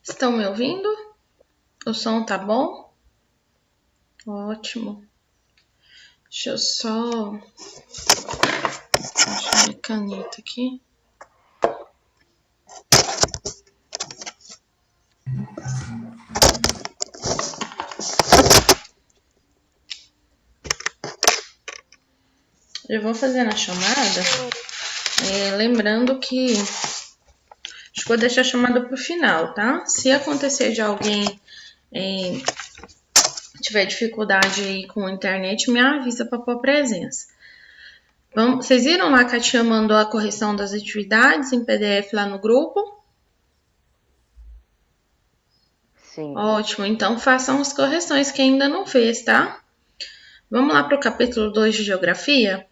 Estão me ouvindo? O som tá bom? Ótimo. Deixa eu só achar minha caneta aqui. Eu vou fazendo a chamada, lembrando que vou deixar a chamada pro final, tá? Se acontecer de alguém tiver dificuldade aí com a internet, me avisa para pôr presença. Vocês viram lá que a tia mandou a correção das atividades em PDF lá no grupo? Sim. Ótimo, então façam as correções que ainda não fez, tá? Vamos lá para o capítulo 2 de Geografia?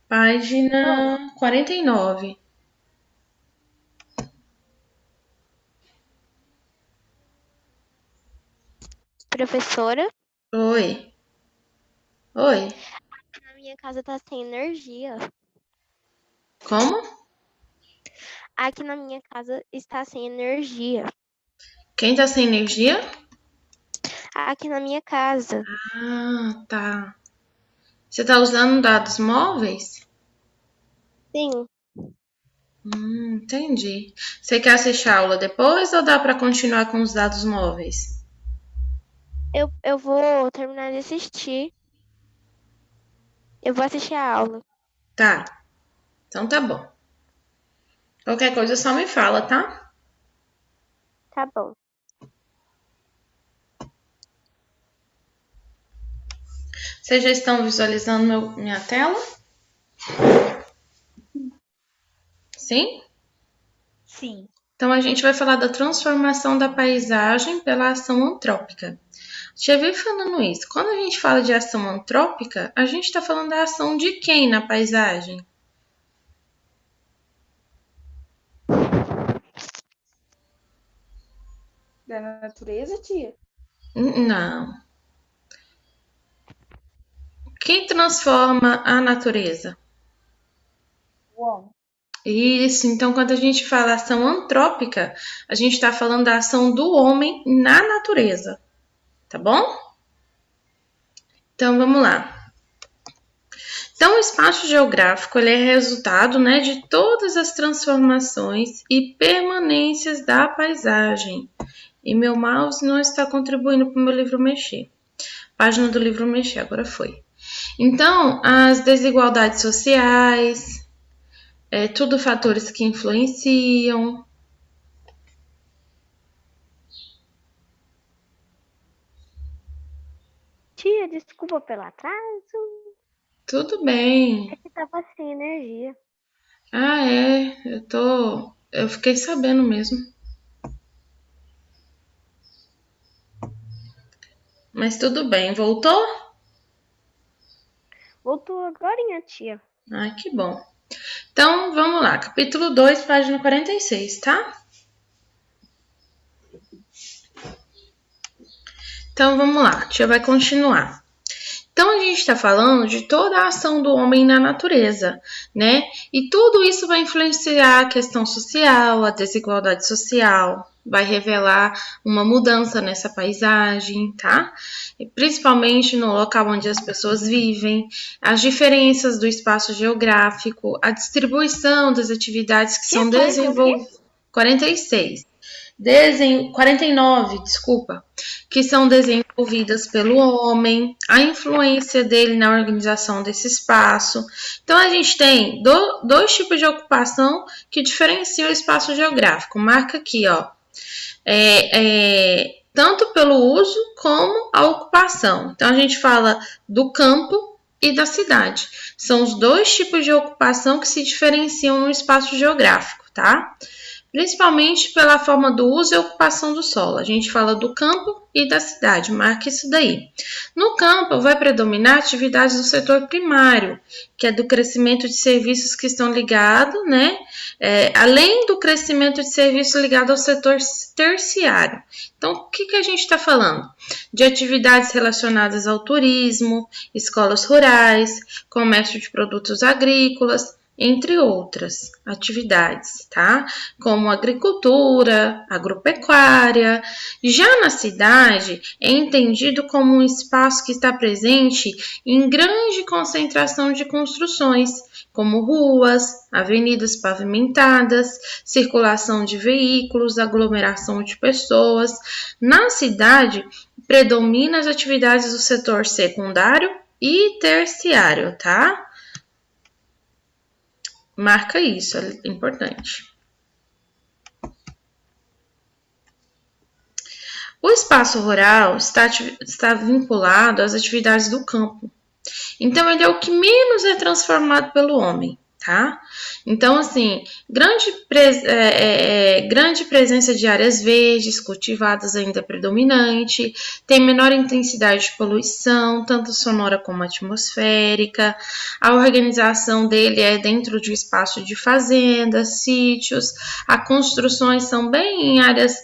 Página 49. Professora, Oi. Oi. na minha casa tá sem energia. Como? Aqui na minha casa está sem energia. Quem tá sem energia? Aqui na minha casa. Ah, tá. Você tá usando dados móveis? Sim, Entendi. Você quer assistir a aula depois ou dá para continuar com os dados móveis? eu vou terminar de assistir. Eu vou assistir a aula. Tá. Então tá bom. Qualquer coisa só me fala, tá? Tá bom. Vocês já estão visualizando minha tela? Sim? Sim. Então a gente vai falar da transformação da paisagem pela ação antrópica. Já vi falando isso. Quando a gente fala de ação antrópica, a gente está falando da ação de quem na paisagem? Da natureza, tia? Não. Quem transforma a natureza? O homem. Isso, então quando a gente fala ação antrópica, a gente está falando da ação do homem na natureza, tá bom? Então vamos lá. Então o espaço geográfico ele é resultado, de todas as transformações e permanências da paisagem. E meu mouse não está contribuindo para o meu livro mexer. Página do livro mexer, agora foi. Então, as desigualdades sociais, tudo fatores que influenciam. Tia, desculpa pelo atraso. Tudo bem. É que tava sem energia. Ah, é. Eu fiquei sabendo mesmo. Mas tudo bem. Voltou? Voltou agorinha, tia. Ah, que bom. Então, vamos lá. Capítulo 2, página 46, tá? Então, vamos lá. A tia vai continuar. Então, a gente está falando de toda a ação do homem na natureza, né? E tudo isso vai influenciar a questão social, a desigualdade social, vai revelar uma mudança nessa paisagem, tá? E principalmente no local onde as pessoas vivem, as diferenças do espaço geográfico, a distribuição das atividades que são desenvolvidas. 46. 49, desculpa, que são desenvolvidas pelo homem, a influência dele na organização desse espaço. Então, a gente tem dois tipos de ocupação que diferenciam o espaço geográfico. Marca aqui, ó. Tanto pelo uso como a ocupação. Então, a gente fala do campo e da cidade. São os dois tipos de ocupação que se diferenciam no espaço geográfico, tá? Principalmente pela forma do uso e ocupação do solo. A gente fala do campo e da cidade, marca isso daí. No campo, vai predominar atividades do setor primário, que é do crescimento de serviços que estão ligados, além do crescimento de serviços ligado ao setor terciário. Então, o que a gente está falando? De atividades relacionadas ao turismo, escolas rurais, comércio de produtos agrícolas, entre outras atividades, tá? Como agricultura, agropecuária. Já na cidade, é entendido como um espaço que está presente em grande concentração de construções, como ruas, avenidas pavimentadas, circulação de veículos, aglomeração de pessoas. Na cidade, predominam as atividades do setor secundário e terciário, tá? Marca isso, é importante. O espaço rural está vinculado às atividades do campo. Então, ele é o que menos é transformado pelo homem, tá? Então, assim, grande presença de áreas verdes, cultivadas ainda predominante, tem menor intensidade de poluição, tanto sonora como atmosférica. A organização dele é dentro de espaço de fazendas, sítios. As construções são bem em áreas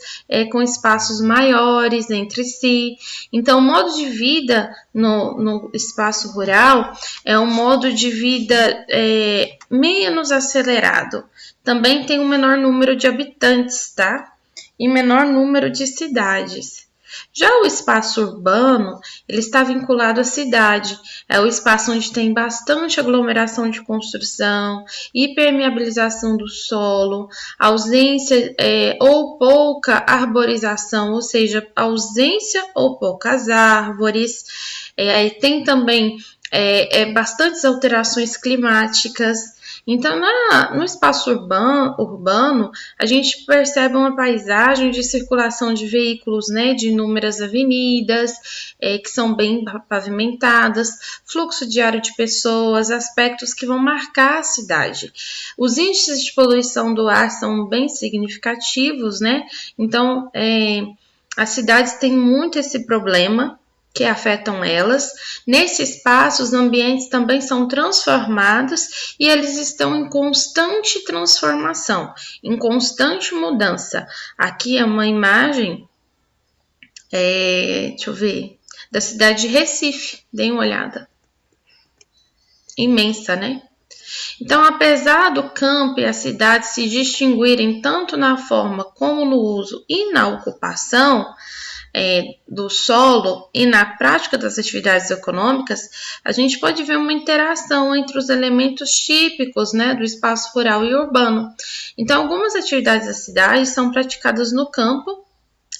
com espaços maiores entre si. Então, o modo de vida no espaço rural é um modo de vida menos acelerado. Também tem um menor número de habitantes, tá? E menor número de cidades. Já o espaço urbano, ele está vinculado à cidade. É o espaço onde tem bastante aglomeração de construção, hipermeabilização do solo, ausência ou pouca arborização, ou seja, ausência ou poucas árvores. Tem também bastantes alterações climáticas. Então, no espaço urbano, a gente percebe uma paisagem de circulação de veículos, né, de inúmeras avenidas, que são bem pavimentadas, fluxo diário de pessoas, aspectos que vão marcar a cidade. Os índices de poluição do ar são bem significativos, né? Então, as cidades têm muito esse problema, que afetam elas. Nesse espaço, os ambientes também são transformados e eles estão em constante transformação, em constante mudança. Aqui é uma imagem, deixa eu ver, da cidade de Recife, deem uma olhada. Imensa, né? Então, apesar do campo e a cidade se distinguirem tanto na forma como no uso e na ocupação, do solo e na prática das atividades econômicas, a gente pode ver uma interação entre os elementos típicos, né, do espaço rural e urbano. Então, algumas atividades da cidade são praticadas no campo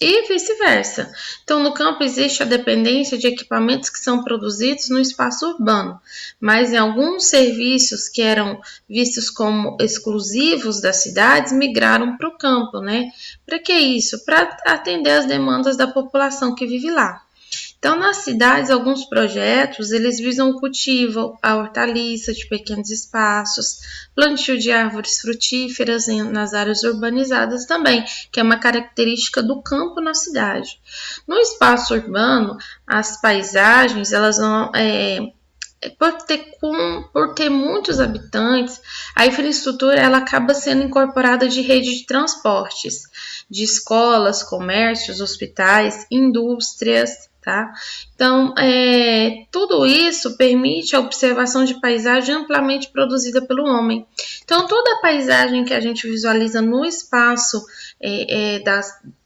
e vice-versa. Então, no campo existe a dependência de equipamentos que são produzidos no espaço urbano, mas em alguns serviços que eram vistos como exclusivos das cidades migraram para o campo, né? Para que isso? Para atender as demandas da população que vive lá. Então, nas cidades, alguns projetos, eles visam o cultivo, a hortaliça de pequenos espaços, plantio de árvores frutíferas nas áreas urbanizadas também, que é uma característica do campo na cidade. No espaço urbano, as paisagens, elas vão... por ter muitos habitantes, a infraestrutura ela acaba sendo incorporada de rede de transportes, de escolas, comércios, hospitais, indústrias, tá? Então, tudo isso permite a observação de paisagem amplamente produzida pelo homem. Então, toda a paisagem que a gente visualiza no espaço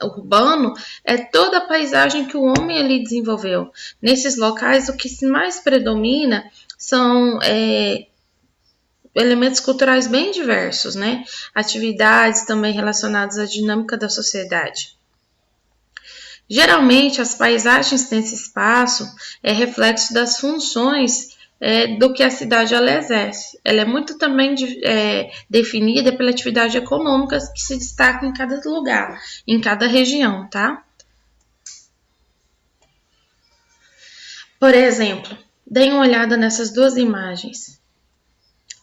urbano é toda a paisagem que o homem ali desenvolveu. Nesses locais, o que mais predomina são elementos culturais bem diversos, né? Atividades também relacionadas à dinâmica da sociedade. Geralmente, as paisagens nesse espaço é reflexo das funções do que a cidade ela exerce. Ela é muito também definida pela atividade econômica que se destaca em cada lugar, em cada região, tá? Por exemplo, deem uma olhada nessas duas imagens.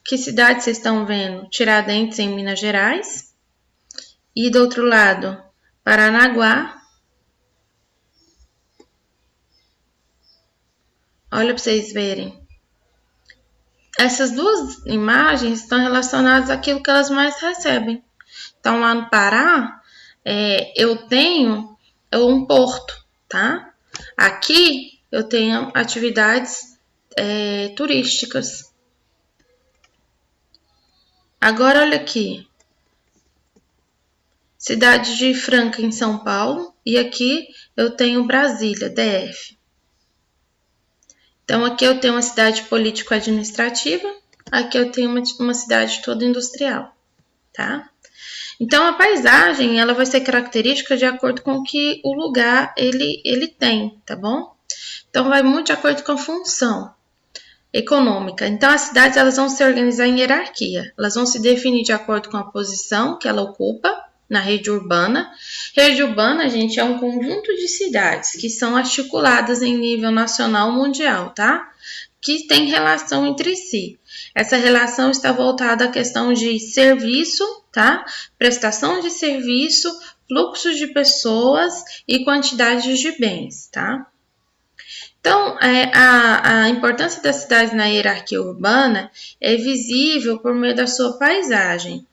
Que cidade vocês estão vendo? Tiradentes, em Minas Gerais. E do outro lado, Paranaguá. Olha para vocês verem. Essas duas imagens estão relacionadas àquilo que elas mais recebem. Então, lá no Pará, eu tenho um porto, tá? Aqui, eu tenho atividades turísticas. Agora, olha aqui. Cidade de Franca, em São Paulo. E aqui eu tenho Brasília, DF. Então, aqui eu tenho uma cidade político-administrativa. Aqui eu tenho uma cidade toda industrial, tá? Então, a paisagem, ela vai ser característica de acordo com o que o lugar ele tem, tá bom? Então, vai muito de acordo com a função econômica. Então, as cidades, elas vão se organizar em hierarquia. Elas vão se definir de acordo com a posição que ela ocupa na rede urbana. Rede urbana, gente, é um conjunto de cidades que são articuladas em nível nacional ou mundial, tá? Que tem relação entre si. Essa relação está voltada à questão de serviço, tá? Prestação de serviço, fluxo de pessoas e quantidade de bens, tá? Então, a importância das cidades na hierarquia urbana é visível por meio da sua paisagem.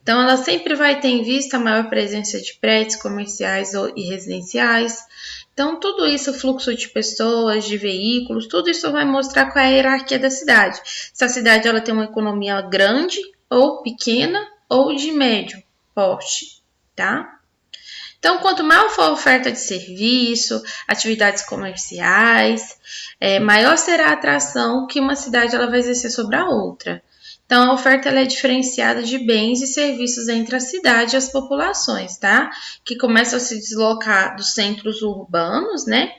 Então, ela sempre vai ter em vista a maior presença de prédios comerciais e residenciais. Então, tudo isso, fluxo de pessoas, de veículos, tudo isso vai mostrar qual é a hierarquia da cidade. Se a cidade ela tem uma economia grande ou pequena ou de médio porte, tá? Então, quanto maior for a oferta de serviço, atividades comerciais, maior será a atração que uma cidade ela vai exercer sobre a outra. Então, a oferta ela é diferenciada de bens e serviços entre a cidade e as populações, tá? Que começam a se deslocar dos centros urbanos, né?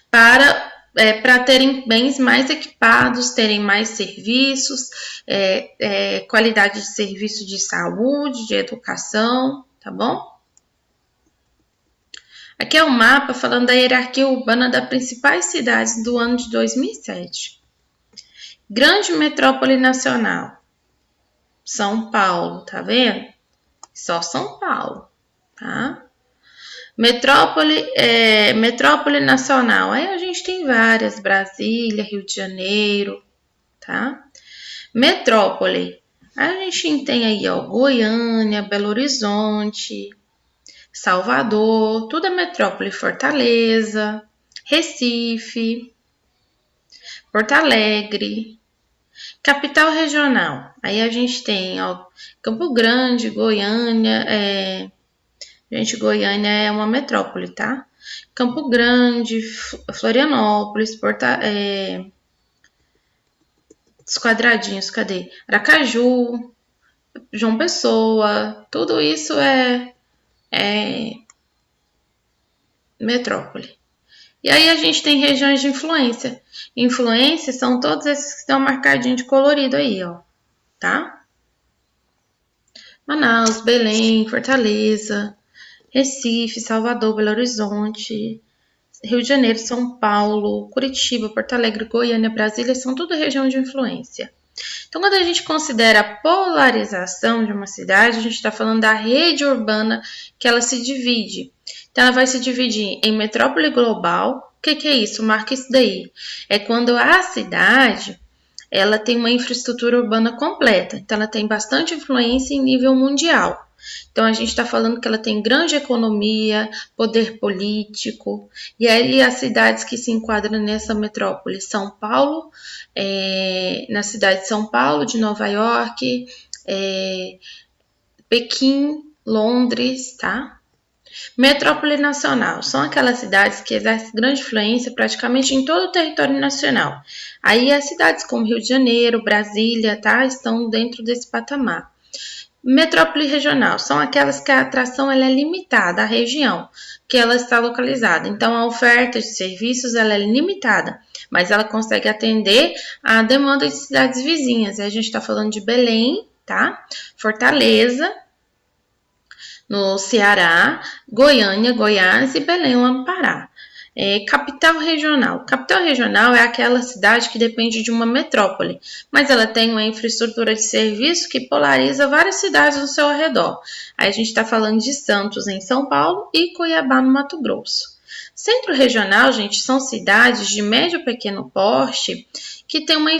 Para terem bens mais equipados, terem mais serviços, qualidade de serviço de saúde, de educação, tá bom? Aqui é o mapa falando da hierarquia urbana das principais cidades do ano de 2007. Grande metrópole nacional, São Paulo, tá vendo? Só São Paulo, tá? Metrópole nacional, aí a gente tem várias, Brasília, Rio de Janeiro, tá? Metrópole, a gente tem aí, ó, Goiânia, Belo Horizonte, Salvador, tudo é metrópole, Fortaleza, Recife, Porto Alegre. Capital regional, aí a gente tem, ó, Campo Grande, Goiânia, gente, Goiânia é uma metrópole, tá? Campo Grande, Florianópolis, os quadradinhos, cadê? Aracaju, João Pessoa, tudo isso é metrópole. E aí a gente tem regiões de influência. Influência são todos esses que estão marcadinhos de colorido aí, ó, tá? Manaus, Belém, Fortaleza, Recife, Salvador, Belo Horizonte, Rio de Janeiro, São Paulo, Curitiba, Porto Alegre, Goiânia, Brasília, são tudo região de influência. Então, quando a gente considera a polarização de uma cidade, a gente está falando da rede urbana que ela se divide. Então, ela vai se dividir em metrópole global. O que é isso? Marca isso daí. É quando a cidade ela tem uma infraestrutura urbana completa. Então, ela tem bastante influência em nível mundial. Então, a gente está falando que ela tem grande economia, poder político. E aí, as cidades que se enquadram nessa metrópole, São Paulo, na cidade de São Paulo, de Nova York, Pequim, Londres, tá? Metrópole nacional, são aquelas cidades que exercem grande influência praticamente em todo o território nacional. Aí as cidades como Rio de Janeiro, Brasília, tá? Estão dentro desse patamar. Metrópole regional, são aquelas que a atração ela é limitada à região que ela está localizada. Então, a oferta de serviços ela é limitada, mas ela consegue atender a demanda de cidades vizinhas. A gente está falando de Belém, tá? Fortaleza, no Ceará, Goiânia, Goiás e Belém, no Pará. Capital regional. Capital regional é aquela cidade que depende de uma metrópole, mas ela tem uma infraestrutura de serviço que polariza várias cidades ao seu redor. Aí a gente está falando de Santos, em São Paulo, e Cuiabá, no Mato Grosso. Centro regional, gente, são cidades de médio ou pequeno porte que tem uma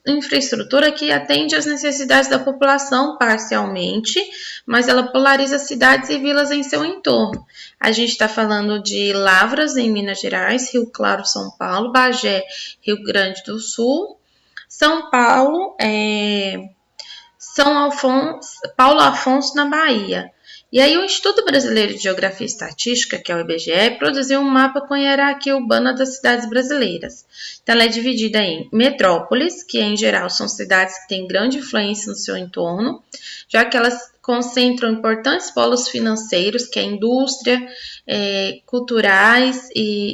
infraestrutura que atende às necessidades da população parcialmente, mas ela polariza cidades e vilas em seu entorno. A gente está falando de Lavras, em Minas Gerais, Rio Claro, São Paulo, Bagé, Rio Grande do Sul, São Paulo, Paulo Afonso, na Bahia. E aí o Instituto Brasileiro de Geografia e Estatística, que é o IBGE, produziu um mapa com a hierarquia urbana das cidades brasileiras. Então ela é dividida em metrópoles, que em geral são cidades que têm grande influência no seu entorno, já que elas concentram importantes polos financeiros, que é indústria,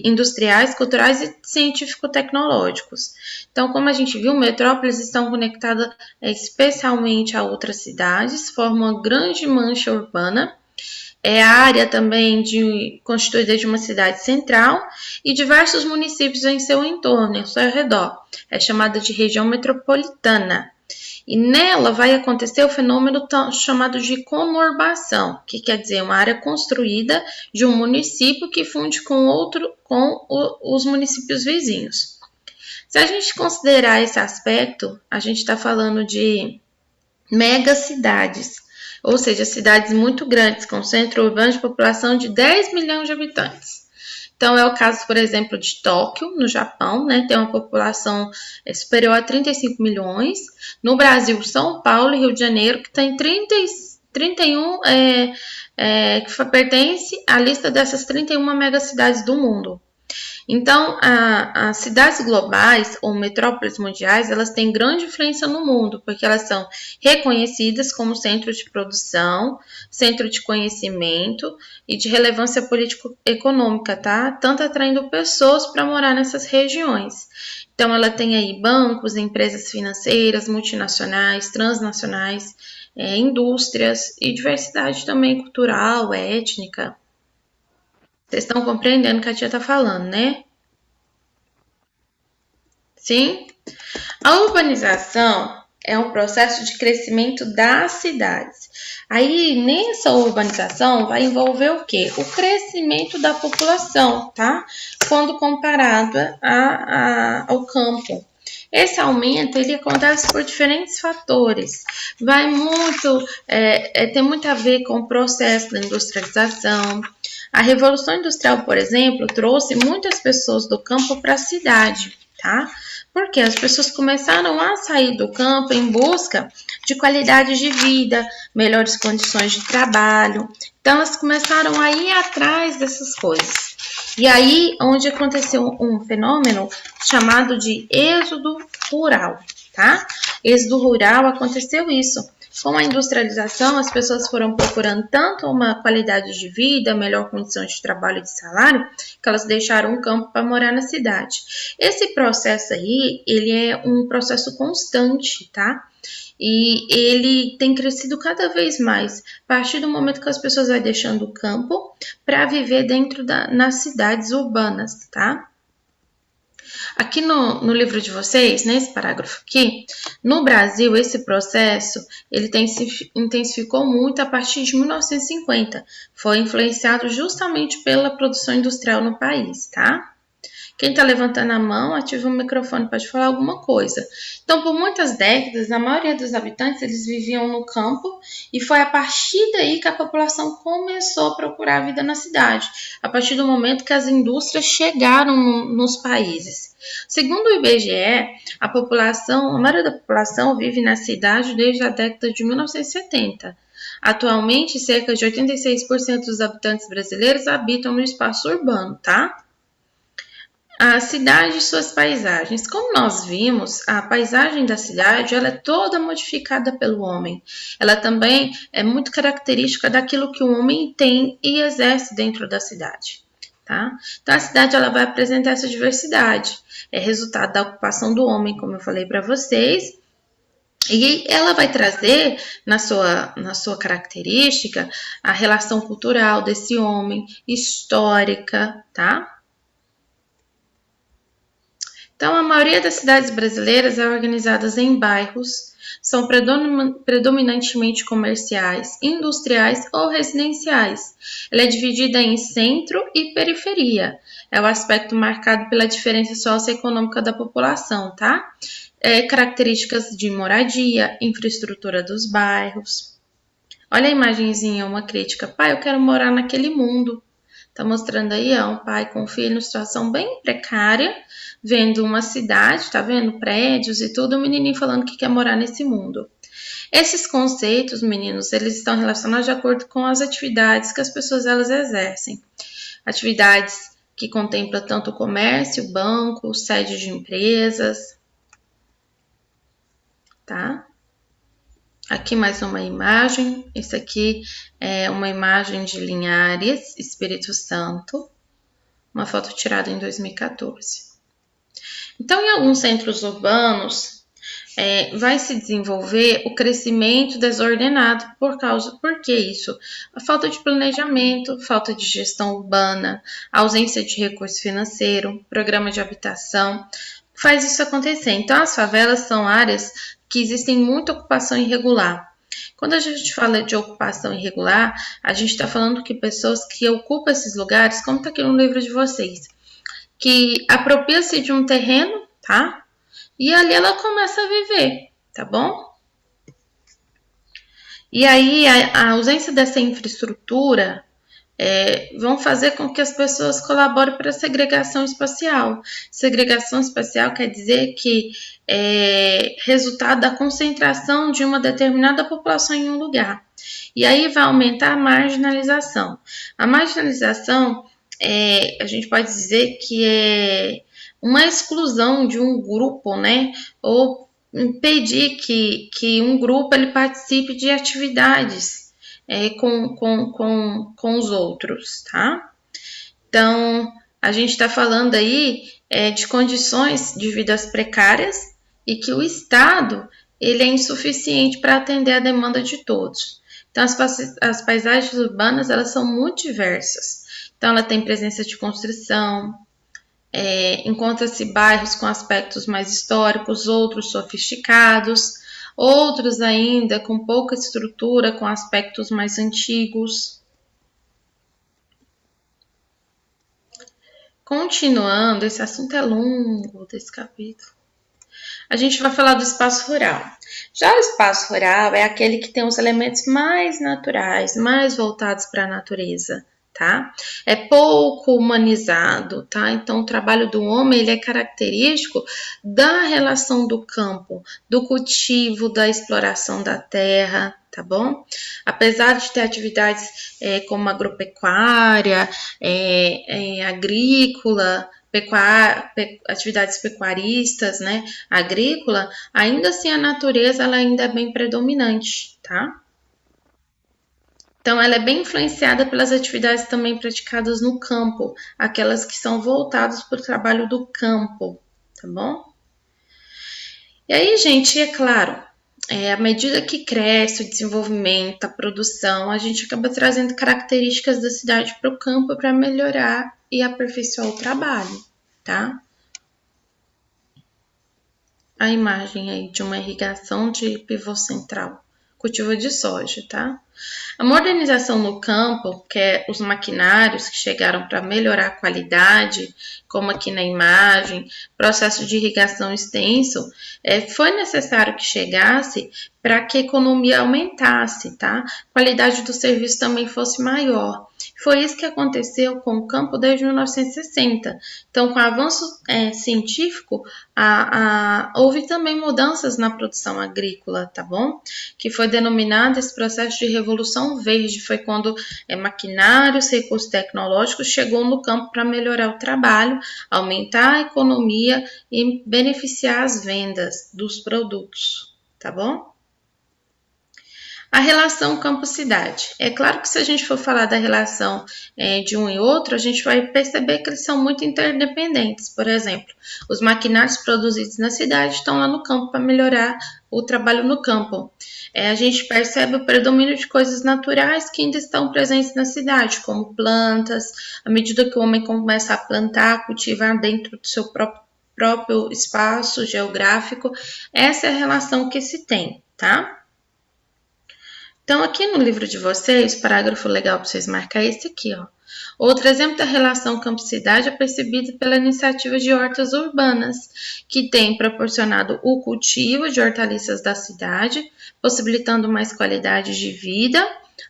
industriais, culturais e científico-tecnológicos. Então, como a gente viu, metrópoles estão conectadas especialmente a outras cidades, formam uma grande mancha urbana. É a área também constituída de uma cidade central e diversos municípios em seu entorno, em seu redor. É chamada de região metropolitana. E nela vai acontecer o fenômeno chamado de conurbação, que quer dizer uma área construída de um município que funde com os municípios vizinhos. Se a gente considerar esse aspecto, a gente está falando de megacidades, ou seja, cidades muito grandes, com centro urbano de população de 10 milhões de habitantes. Então, é o caso, por exemplo, de Tóquio, no Japão, né? Tem uma população superior a 35 milhões. No Brasil, São Paulo e Rio de Janeiro, que tem 31, que pertence à lista dessas 31 megacidades do mundo. Então, as cidades globais ou metrópoles mundiais, elas têm grande influência no mundo, porque elas são reconhecidas como centro de produção, centro de conhecimento e de relevância político-econômica, tá? Tanto atraindo pessoas para morar nessas regiões. Então, ela tem aí bancos, empresas financeiras, multinacionais, transnacionais, indústrias e diversidade também cultural, étnica. Vocês estão compreendendo o que a tia está falando, né? Sim? A urbanização é um processo de crescimento das cidades. Aí, nessa urbanização, vai envolver o quê? O crescimento da população, tá? Quando comparada ao campo. Esse aumento, ele acontece por diferentes fatores. Tem muito a ver com o processo da industrialização. A Revolução Industrial, por exemplo, trouxe muitas pessoas do campo para a cidade, tá? Porque as pessoas começaram a sair do campo em busca de qualidade de vida, melhores condições de trabalho. Então, elas começaram a ir atrás dessas coisas. E aí, onde aconteceu um fenômeno chamado de êxodo rural, tá? Êxodo rural, aconteceu isso. Com a industrialização, as pessoas foram procurando tanto uma qualidade de vida, melhor condição de trabalho e de salário, que elas deixaram o campo para morar na cidade. Esse processo aí, ele é um processo constante, tá? E ele tem crescido cada vez mais, a partir do momento que as pessoas vão deixando o campo para viver nas cidades urbanas, tá? Aqui no livro de vocês, nesse parágrafo aqui, no Brasil, esse processo ele intensificou muito a partir de 1950. Foi influenciado justamente pela produção industrial no país, tá? Quem está levantando a mão, ativa o microfone, pode falar alguma coisa. Então, por muitas décadas, a maioria dos habitantes, eles viviam no campo e foi a partir daí que a população começou a procurar a vida na cidade, a partir do momento que as indústrias chegaram nos países. Segundo o IBGE, a maioria da população vive na cidade desde a década de 1970. Atualmente, cerca de 86% dos habitantes brasileiros habitam no espaço urbano, tá? A cidade e suas paisagens. Como nós vimos, a paisagem da cidade ela é toda modificada pelo homem. Ela também é muito característica daquilo que o homem tem e exerce dentro da cidade. Tá? Então, a cidade ela vai apresentar essa diversidade. É resultado da ocupação do homem, como eu falei para vocês. E ela vai trazer na sua característica a relação cultural desse homem, histórica, tá? Então, a maioria das cidades brasileiras é organizada em bairros, são predominantemente comerciais, industriais ou residenciais. Ela é dividida em centro e periferia. É o aspecto marcado pela diferença socioeconômica da população, tá? Características de moradia, infraestrutura dos bairros. Olha a imagenzinha, uma crítica. Pai, eu quero morar naquele mundo. Tá mostrando aí, um pai com um filho em situação bem precária, vendo uma cidade, tá vendo? Prédios e tudo, o menininho falando que quer morar nesse mundo. Esses conceitos, meninos, eles estão relacionados de acordo com as atividades que as pessoas elas exercem. Atividades que contemplam tanto o comércio, banco, sede de empresas, tá? Aqui mais uma imagem. Esse aqui é uma imagem de Linhares, Espírito Santo. Uma foto tirada em 2014. Então, em alguns centros urbanos, vai se desenvolver o crescimento desordenado por que isso? A falta de planejamento, falta de gestão urbana, ausência de recurso financeiro, programa de habitação, faz isso acontecer. Então, as favelas são áreas que existem muita ocupação irregular. Quando a gente fala de ocupação irregular, a gente está falando que pessoas que ocupam esses lugares, como está aqui no livro de vocês, que apropria-se de um terreno, tá? E ali ela começa a viver, tá bom? E aí a ausência dessa infraestrutura vão fazer com que as pessoas colaborem para a segregação espacial. Segregação espacial quer dizer que é resultado da concentração de uma determinada população em um lugar. E aí vai aumentar a marginalização. A marginalização, a gente pode dizer que é uma exclusão de um grupo, né? Ou impedir que um grupo ele participe de atividades com os outros, tá? Então, a gente está falando aí de condições de vidas precárias e que o Estado ele é insuficiente para atender a demanda de todos. Então, as paisagens urbanas elas são muito diversas. Então, ela tem presença de construção, encontra-se bairros com aspectos mais históricos, outros sofisticados, outros ainda com pouca estrutura, com aspectos mais antigos. Continuando, esse assunto é longo desse capítulo. A gente vai falar do espaço rural. Já o espaço rural é aquele que tem os elementos mais naturais, mais voltados para a natureza, tá? É pouco humanizado, tá? Então, o trabalho do homem ele é característico da relação do campo, do cultivo, da exploração da terra, tá bom? Apesar de ter atividades como agropecuária, agrícola, atividades pecuaristas, né, agrícola, ainda assim a natureza ela ainda é bem predominante, tá? Então, ela é bem influenciada pelas atividades também praticadas no campo, aquelas que são voltadas para o trabalho do campo, tá bom? E aí, gente, é claro, à medida que cresce o desenvolvimento, a produção, a gente acaba trazendo características da cidade para o campo para melhorar e aperfeiçoar o trabalho, tá? A imagem aí de uma irrigação de pivô central, cultivo de soja, tá? A modernização no campo, que é os maquinários que chegaram para melhorar a qualidade, como aqui na imagem, processo de irrigação extenso, foi necessário que chegasse para que a economia aumentasse, tá? A qualidade do serviço também fosse maior. Foi isso que aconteceu com o campo desde 1960. Então, com o avanço científico, houve também mudanças na produção agrícola, tá bom? Que foi denominado esse processo de revolução verde. Foi quando maquinários, recursos tecnológicos chegou no campo para melhorar o trabalho, aumentar a economia e beneficiar as vendas dos produtos, tá bom? A relação campo-cidade. É claro que se a gente for falar da relação de um e outro, a gente vai perceber que eles são muito interdependentes. Por exemplo, os maquinários produzidos na cidade estão lá no campo para melhorar o trabalho no campo. A gente percebe o predomínio de coisas naturais que ainda estão presentes na cidade, como plantas. À medida que o homem começa a plantar, cultivar dentro do seu próprio espaço geográfico, essa é a relação que se tem, tá? Então, aqui no livro de vocês, parágrafo legal para vocês marcar esse aqui, ó. Outro exemplo da relação campo-cidade é percebido pela iniciativa de hortas urbanas, que tem proporcionado o cultivo de hortaliças da cidade, possibilitando mais qualidade de vida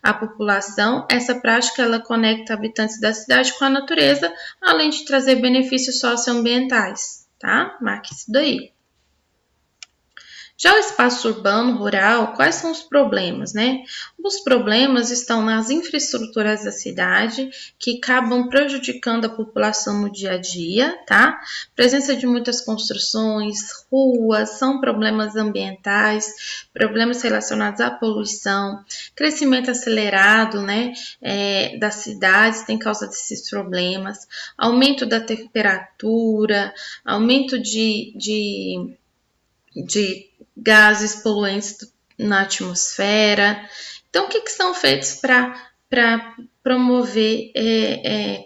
à população. Essa prática ela conecta habitantes da cidade com a natureza, além de trazer benefícios socioambientais, tá? Marque isso daí. Já o espaço urbano, rural, quais são os problemas, né? Os problemas estão nas infraestruturas da cidade, que acabam prejudicando a população no dia a dia, tá? Presença de muitas construções, ruas, são problemas ambientais, problemas relacionados à poluição, crescimento acelerado, né, das cidades tem causa desses problemas, aumento da temperatura, aumento de gases poluentes na atmosfera. Então, o que são feitos para promover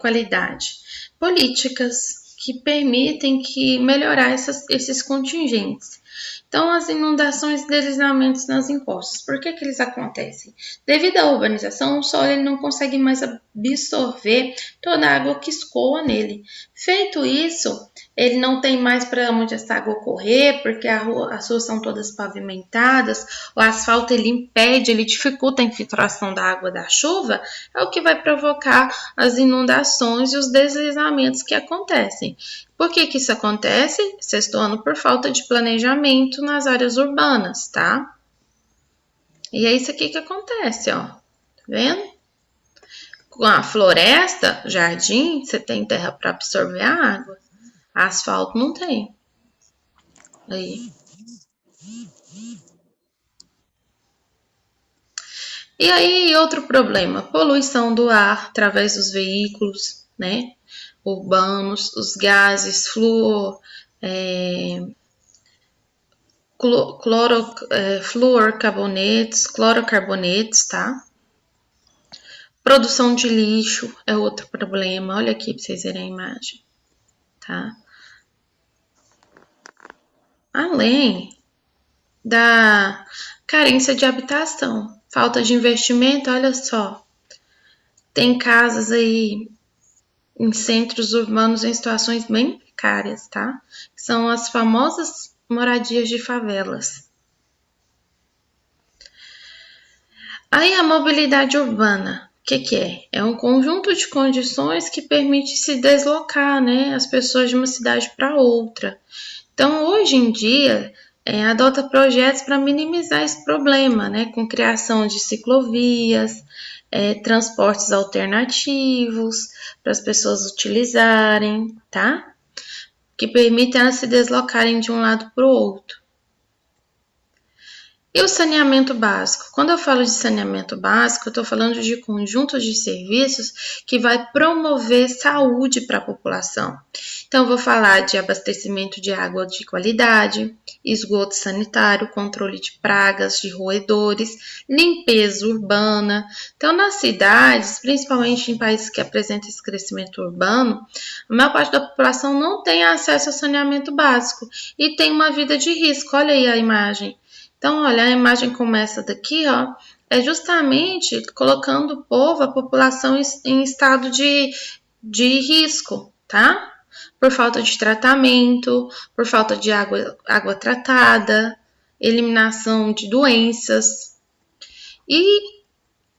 qualidade? Políticas que permitem melhorar esses contingentes. Então, as inundações e deslizamentos nas encostas, por que eles acontecem? Devido à urbanização, o solo ele não consegue mais absorver toda a água que escoa nele. Feito isso, ele não tem mais para onde essa água correr, porque as ruas são todas pavimentadas, o asfalto ele impede, ele dificulta a infiltração da água da chuva, é o que vai provocar as inundações e os deslizamentos que acontecem. Por que isso acontece? Sexto ano, por falta de planejamento nas áreas urbanas, tá? E é isso aqui que acontece, ó. Tá vendo? Com a floresta, jardim, você tem terra para absorver a água. Asfalto não tem. Aí. E aí, outro problema, poluição do ar através dos veículos, né, urbanos, os gases, fluorcarbonetos, tá? Produção de lixo é outro problema. Olha aqui para vocês verem a imagem, tá? Além da carência de habitação, falta de investimento, olha só. Tem casas aí em centros urbanos em situações bem precárias, tá? São as famosas moradias de favelas. Aí a mobilidade urbana, o que é? É um conjunto de condições que permite se deslocar, né, as pessoas de uma cidade para outra. Então, hoje em dia, adota projetos para minimizar esse problema, né, com criação de ciclovias, transportes alternativos para as pessoas utilizarem, tá? Que permitem elas se deslocarem de um lado para o outro. E o saneamento básico? Quando eu falo de saneamento básico, eu estou falando de conjuntos de serviços que vai promover saúde para a população. Então, eu vou falar de abastecimento de água de qualidade, esgoto sanitário, controle de pragas, de roedores, limpeza urbana. Então, nas cidades, principalmente em países que apresentam esse crescimento urbano, a maior parte da população não tem acesso ao saneamento básico e tem uma vida de risco. Olha aí a imagem. Então, olha, a imagem como essa daqui, ó, é justamente colocando o povo, a população em estado de risco, tá? Por falta de tratamento, por falta de água tratada, eliminação de doenças e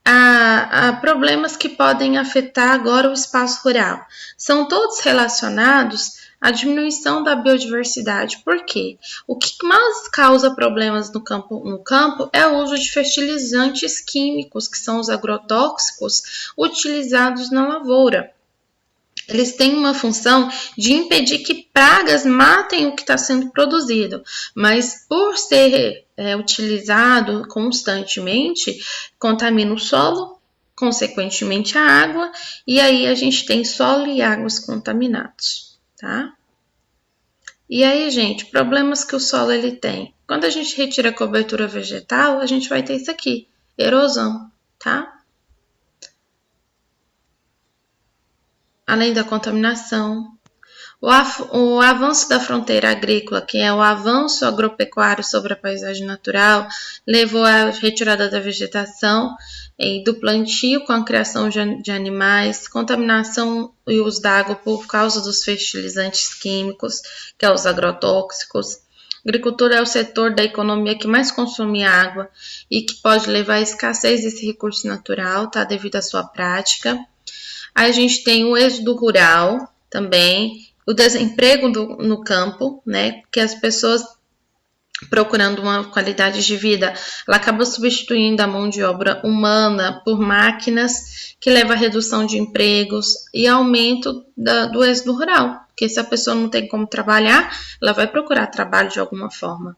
há problemas que podem afetar agora o espaço rural. São todos relacionados à diminuição da biodiversidade. Por quê? O que mais causa problemas no campo é o uso de fertilizantes químicos, que são os agrotóxicos utilizados na lavoura. Eles têm uma função de impedir que pragas matem o que está sendo produzido, mas por ser utilizado constantemente, contamina o solo, consequentemente a água, e aí a gente tem solo e águas contaminados, tá? E aí, gente, problemas que o solo ele tem. Quando a gente retira a cobertura vegetal, a gente vai ter isso aqui, erosão, tá? Além da contaminação, o avanço da fronteira agrícola, que é o avanço agropecuário sobre a paisagem natural, levou à retirada da vegetação e do plantio com a criação de animais, contaminação e uso da água por causa dos fertilizantes químicos, que é os agrotóxicos. A agricultura é o setor da economia que mais consome água e que pode levar à escassez desse recurso natural, tá? Devido à sua prática. Aí a gente tem o êxodo rural também, o desemprego no campo, né? Que as pessoas procurando uma qualidade de vida, ela acaba substituindo a mão de obra humana por máquinas, que leva à redução de empregos e aumento do êxodo rural. Porque se a pessoa não tem como trabalhar, ela vai procurar trabalho de alguma forma.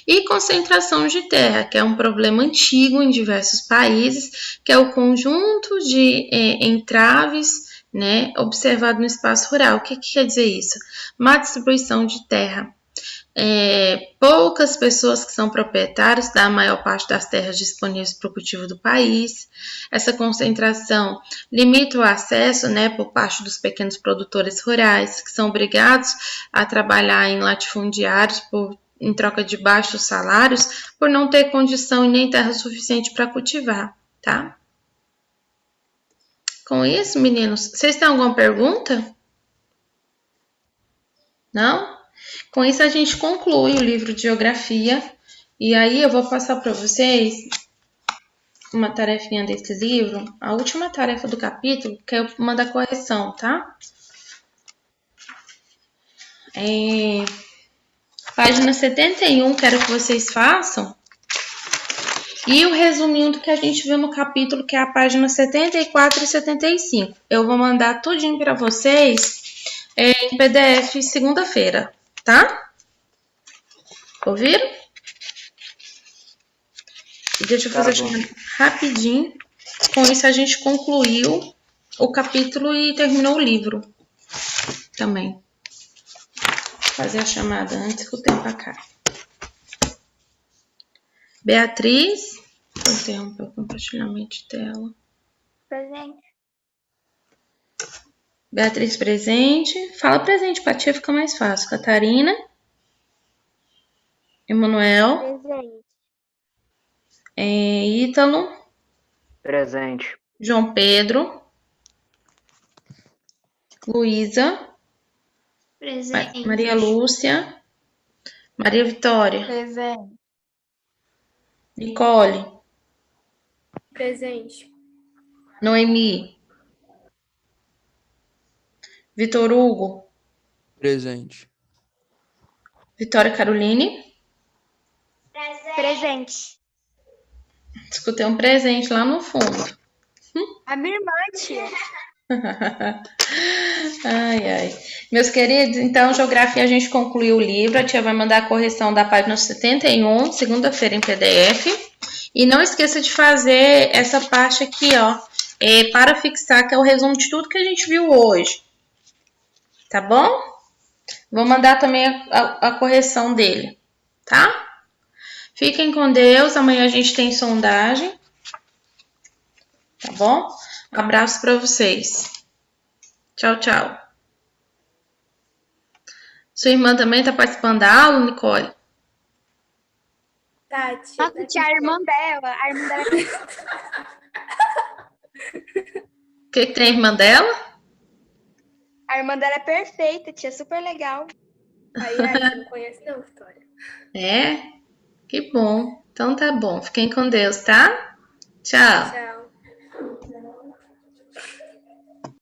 E concentração de terra, que é um problema antigo em diversos países, que é o conjunto de entraves, né, observado no espaço rural. O que quer dizer isso? Má distribuição de terra. Poucas pessoas que são proprietários da maior parte das terras disponíveis para o cultivo do país. Essa concentração limita o acesso, né, por parte dos pequenos produtores rurais, que são obrigados a trabalhar em latifundiários em troca de baixos salários, por não ter condição e nem terra suficiente para cultivar, tá? Com isso, meninos, vocês têm alguma pergunta? Não? Com isso, a gente conclui o livro de geografia. E aí, eu vou passar para vocês uma tarefinha desse livro. A última tarefa do capítulo, que é uma da correção, tá? Página 71, quero que vocês façam. E o resuminho do que a gente viu no capítulo, que é a página 74 e 75. Eu vou mandar tudinho para vocês em PDF segunda-feira, tá? Ouviram? E deixa eu fazer rapidinho. Com isso, a gente concluiu o capítulo e terminou o livro também. Vou fazer a chamada antes que o tempo acabe. Beatriz, vou interromper o compartilhamento de tela. Presente. Beatriz presente. Fala presente para tia, fica mais fácil. Catarina. Emanuel. Presente. Ítalo. Presente. João Pedro. Luísa. Presente. Maria Lúcia. Maria Vitória. Presente. Nicole. Presente. Noemi. Vitor Hugo. Presente. Vitória Caroline. Presente. Escutei um presente lá no fundo. A minha irmã, tia. Ai, ai. Meus queridos, então, geografia a gente concluiu o livro. A tia vai mandar a correção da página 71, segunda-feira em PDF. E não esqueça de fazer essa parte aqui, ó, para fixar, que é o resumo de tudo que a gente viu hoje. Tá bom? Vou mandar também a correção dele, tá? Fiquem com Deus. Amanhã a gente tem sondagem. Tá bom? Abraço para vocês. Tchau, tchau. Sua irmã também tá participando da aula, Nicole? Tati. Nossa, tia, a irmã dela. A irmã dela. O que tem a irmã dela? A irmã dela é perfeita, tia. Super legal. Aí, você não conhece não, Vitória. É? Que bom. Então tá bom. Fiquem com Deus, tá? Tchau. Tchau.